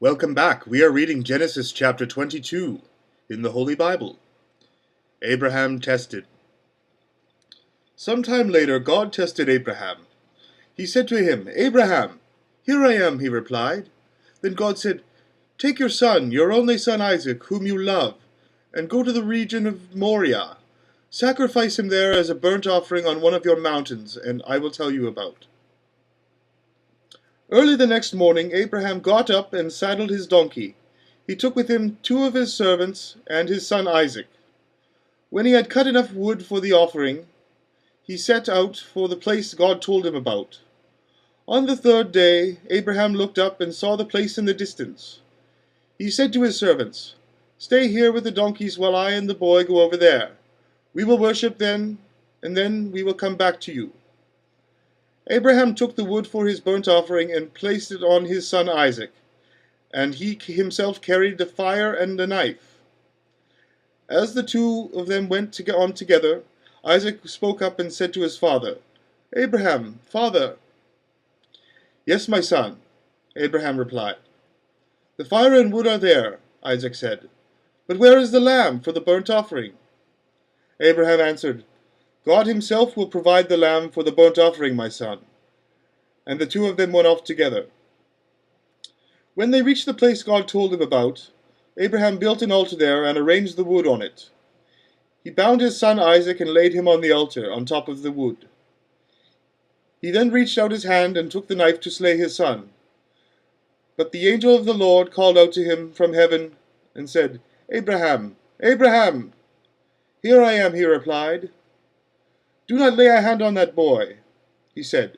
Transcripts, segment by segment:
Welcome back. We are reading Genesis chapter 22 in the Holy Bible. Abraham tested. Sometime later, God tested Abraham. He said to him, "Abraham." "Here I am," he replied. Then God said, "Take your son, your only son Isaac, whom you love, and go to the region of Moriah. Sacrifice him there as a burnt offering on one of your mountains, and I will tell you about." Early the next morning Abraham got up and saddled his donkey. He took with him 2 of his servants and his son Isaac. When he had cut enough wood for the offering, he set out for the place God told him about. On the 3rd day Abraham looked up and saw the place in the distance. He said to his servants, "Stay here with the donkeys while I and the boy go over there. We will worship then, and then we will come back to you." Abraham took the wood for his burnt offering and placed it on his son Isaac, and he himself carried the fire and the knife. As the 2 of them went on together, Isaac spoke up and said to his father, "Abraham, father." "Yes, my son," Abraham replied. "The fire and wood are there," Isaac said, "but where is the lamb for the burnt offering?" Abraham answered, "God himself will provide the lamb for the burnt offering, my son." And the 2 of them went off together. When they reached the place God told him about, Abraham built an altar there and arranged the wood on it. He bound his son Isaac and laid him on the altar, on top of the wood. He then reached out his hand and took the knife to slay his son. But the angel of the Lord called out to him from heaven and said, "Abraham, Abraham." "Here I am," he replied. "Do not lay a hand on that boy," he said.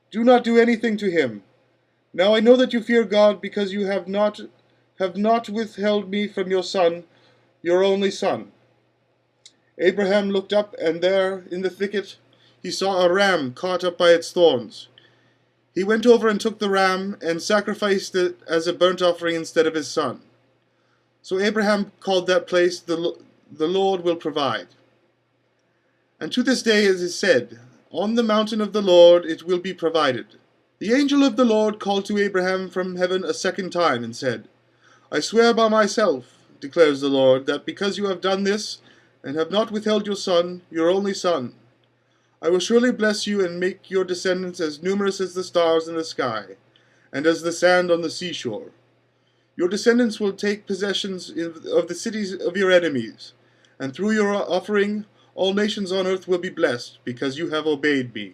"Do not do anything to him. Now I know that you fear God because you have not withheld me from your son, your only son." Abraham looked up, and there in the thicket he saw a ram caught up by its thorns. He went over and took the ram and sacrificed it as a burnt offering instead of his son. So Abraham called that place, the Lord will provide. And to this day it is said, "On the mountain of the Lord it will be provided." The angel of the Lord called to Abraham from heaven a second time and said, "I swear by myself, declares the Lord, that because you have done this and have not withheld your son, your only son, I will surely bless you and make your descendants as numerous as the stars in the sky and as the sand on the seashore. Your descendants will take possession of the cities of your enemies, and through your offering all nations on earth will be blessed, because you have obeyed me."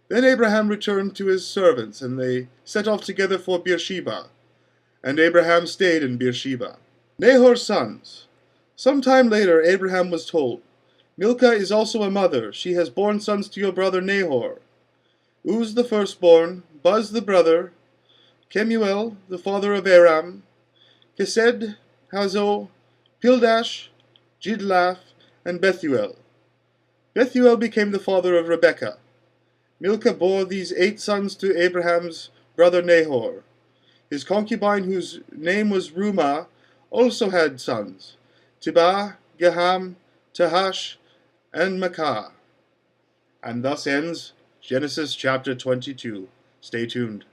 Then Abraham returned to his servants, and they set off together for Beersheba, and Abraham stayed in Beersheba. Nahor's sons. Some time later Abraham was told, "Milcah is also a mother. She has borne sons to your brother Nahor. Uz the firstborn, Buz the brother, Kemuel the father of Aram, Kesed, Hazo, Pildash, Jidlaph, and Bethuel. Bethuel became the father of Rebekah. Milcah bore these 8 sons to Abraham's brother Nahor. His concubine, whose name was Rumah, also had sons, Tibah, Gaham, Tahash, and Makah. And thus ends Genesis chapter 22. Stay tuned.